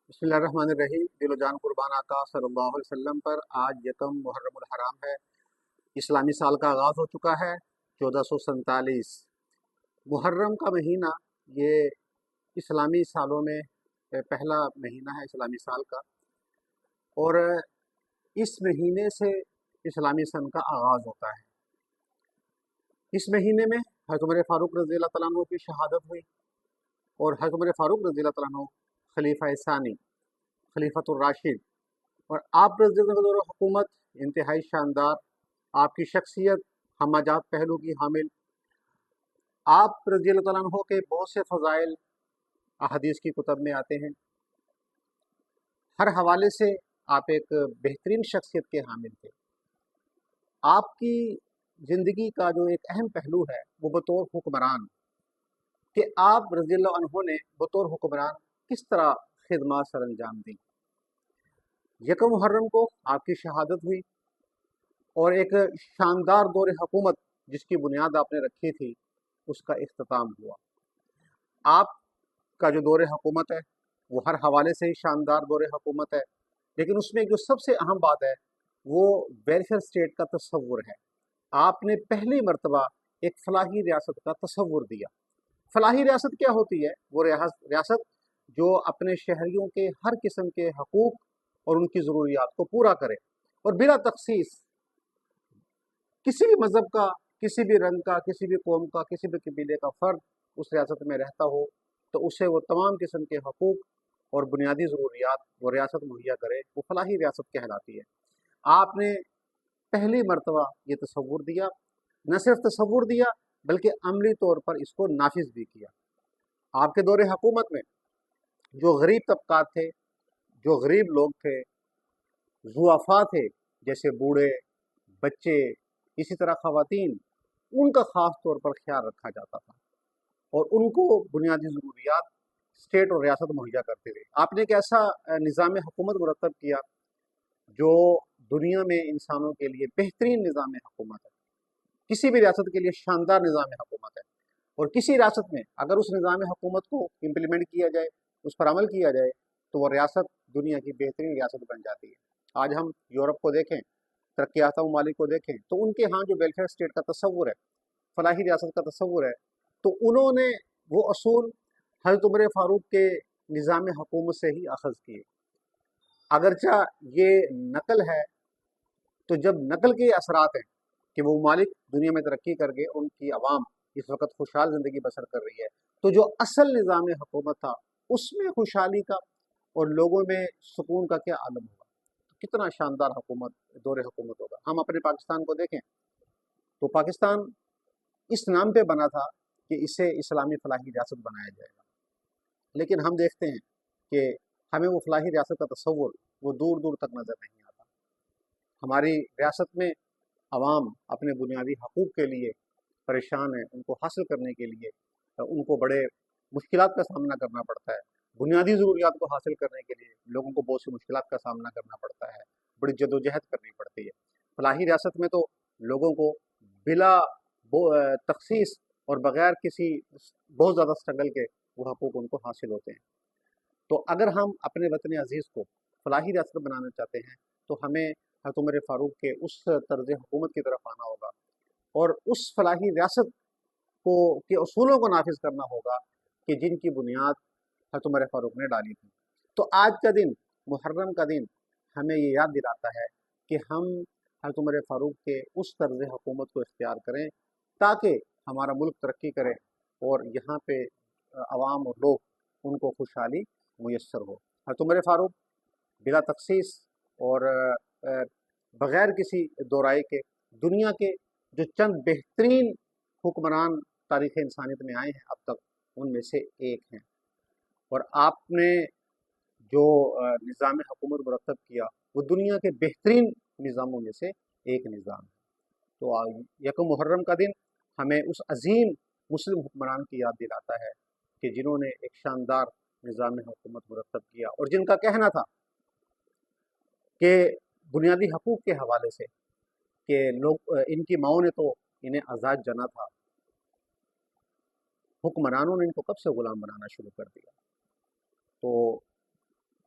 بسم اللہ الرحمن الرحیم۔ دل و جان قربان آقا صلی اللہ علیہ وسلم پر آج یکم محرم الحرام ہے۔ اسلامی سال کا آغاز ہو چکا ہے 1447 محرم کا مہینہ۔ یہ اسلامی سالوں میں پہلا مہینہ ہے اسلامی سال کا، اور اس مہینے سے اسلامی سن کا آغاز ہوتا ہے۔ اس مہینے میں حضرت عمر فاروق رضی اللہ تعالیٰ عنہ کی شہادت ہوئی، اور حضرت عمر فاروق رضی اللہ تعالیٰ عنہ خلیفہ ثانی، خلیفۃ الراشد، اور آپ رضی اللہ عنہ کا دور حکومت انتہائی شاندار، آپ کی شخصیت ہمہ جات پہلو کی حامل۔ آپ رضی اللہ تعالیٰ عنہ کے بہت سے فضائل احادیث کی کتب میں آتے ہیں۔ ہر حوالے سے آپ ایک بہترین شخصیت کے حامل تھے۔ آپ کی زندگی کا جو ایک اہم پہلو ہے وہ بطور حکمران، کہ آپ رضی اللہ عنہ نے بطور حکمران کس طرح خدمات سر انجام دی۔ یکم محرم کو آپ کی شہادت ہوئی، اور ایک شاندار دور حکومت جس کی بنیاد آپ نے رکھی تھی اس کا اختتام ہوا۔ آپ کا جو دور حکومت ہے وہ ہر حوالے سے ہی شاندار دور حکومت ہے، لیکن اس میں جو سب سے اہم بات ہے وہ ویلفیئر اسٹیٹ کا تصور ہے۔ آپ نے پہلی مرتبہ ایک فلاحی ریاست کا تصور دیا۔ فلاحی ریاست کیا ہوتی ہے؟ وہ ریاست جو اپنے شہریوں کے ہر قسم کے حقوق اور ان کی ضروریات کو پورا کرے، اور بلا تخصیص کسی بھی مذہب کا، کسی بھی رنگ کا، کسی بھی قوم کا، کسی بھی قبیلے کا فرد اس ریاست میں رہتا ہو تو اسے وہ تمام قسم کے حقوق اور بنیادی ضروریات وہ ریاست مہیا کرے، وہ فلاحی ریاست کہلاتی ہے۔ آپ نے پہلی مرتبہ یہ تصور دیا، نہ صرف تصور دیا بلکہ عملی طور پر اس کو نافذ بھی کیا۔ آپ کے دور حکومت میں جو غریب طبقات تھے، جو غریب لوگ تھے، ضعفاء تھے، جیسے بوڑھے، بچے، اسی طرح خواتین، ان کا خاص طور پر خیال رکھا جاتا تھا، اور ان کو بنیادی ضروریات اسٹیٹ اور ریاست مہیا کرتے تھے۔ آپ نے ایک ایسا نظام حکومت مرتب کیا جو دنیا میں انسانوں کے لیے بہترین نظام حکومت ہے، کسی بھی ریاست کے لیے شاندار نظام حکومت ہے، اور کسی ریاست میں اگر اس نظام حکومت کو امپلیمنٹ کیا جائے، اس پر عمل کیا جائے، تو وہ ریاست دنیا کی بہترین ریاست بن جاتی ہے۔ آج ہم یورپ کو دیکھیں، ترقی یافتہ ممالک کو دیکھیں، تو ان کے ہاں جو ویلفیئر اسٹیٹ کا تصور ہے، فلاحی ریاست کا تصور ہے، تو انہوں نے وہ اصول حضرت عمر فاروق کے نظام حکومت سے ہی اخذ کیے۔ اگرچہ یہ نقل ہے، تو جب نقل کے اثرات ہیں کہ وہ ممالک دنیا میں ترقی کر گئے، ان کی عوام اس وقت خوشحال زندگی بسر کر رہی ہے، تو جو اصل نظام حکومت تھا اس میں خوشحالی کا اور لوگوں میں سکون کا کیا عالم ہوگا، کتنا شاندار دور حکومت ہوگا۔ ہم اپنے پاکستان کو دیکھیں تو پاکستان اس نام پہ بنا تھا کہ اسے اسلامی فلاحی ریاست بنایا جائے گا، لیکن ہم دیکھتے ہیں کہ ہمیں وہ فلاحی ریاست کا تصور وہ دور دور تک نظر نہیں آتا۔ ہماری ریاست میں عوام اپنے بنیادی حقوق کے لیے پریشان ہیں، ان کو حاصل کرنے کے لیے ان کو بڑے مشکلات کا سامنا کرنا پڑتا ہے۔ بنیادی ضروریات کو حاصل کرنے کے لیے لوگوں کو بہت سی مشکلات کا سامنا کرنا پڑتا ہے، بڑی جدوجہد کرنی پڑتی ہے۔ فلاحی ریاست میں تو لوگوں کو بلا تخصیص اور بغیر کسی بہت زیادہ اسٹرگل کے وہ حقوق ان کو حاصل ہوتے ہیں۔ تو اگر ہم اپنے وطن عزیز کو فلاحی ریاست بنانا چاہتے ہیں تو ہمیں حضرت عمر فاروق کے اس طرز حکومت کی طرف آنا ہوگا، اور اس فلاحی ریاست کے اصولوں کو نافذ کرنا ہوگا کہ جن کی بنیاد حضرت عمر فاروق نے ڈالی تھی۔ تو آج کا دن، محرم کا دن، ہمیں یہ یاد دلاتا ہے کہ ہم حضرت عمر فاروق کے اس طرز حکومت کو اختیار کریں تاکہ ہمارا ملک ترقی کرے اور یہاں پہ عوام اور لوگ ان کو خوشحالی میسر ہو۔ حضرت عمر فاروق بلا تخصیص اور بغیر کسی دورائے کے دنیا کے جو چند بہترین حکمران تاریخ انسانیت میں آئے ہیں اب تک، ان میں سے ایک ہیں، اور آپ نے جو نظام حکومت مرتب کیا وہ دنیا کے بہترین نظاموں میں سے ایک نظام ہے۔ تو یکم محرم کا دن ہمیں اس عظیم مسلم حکمران کی یاد دلاتا ہے کہ جنہوں نے ایک شاندار نظام حکومت مرتب کیا، اور جن کا کہنا تھا کہ بنیادی حقوق کے حوالے سے کہ لوگ ان کی ماؤں نے تو انہیں آزاد جنا تھا، حکمرانوں نے ان کو کب سے غلام بنانا شروع کر دیا۔ تو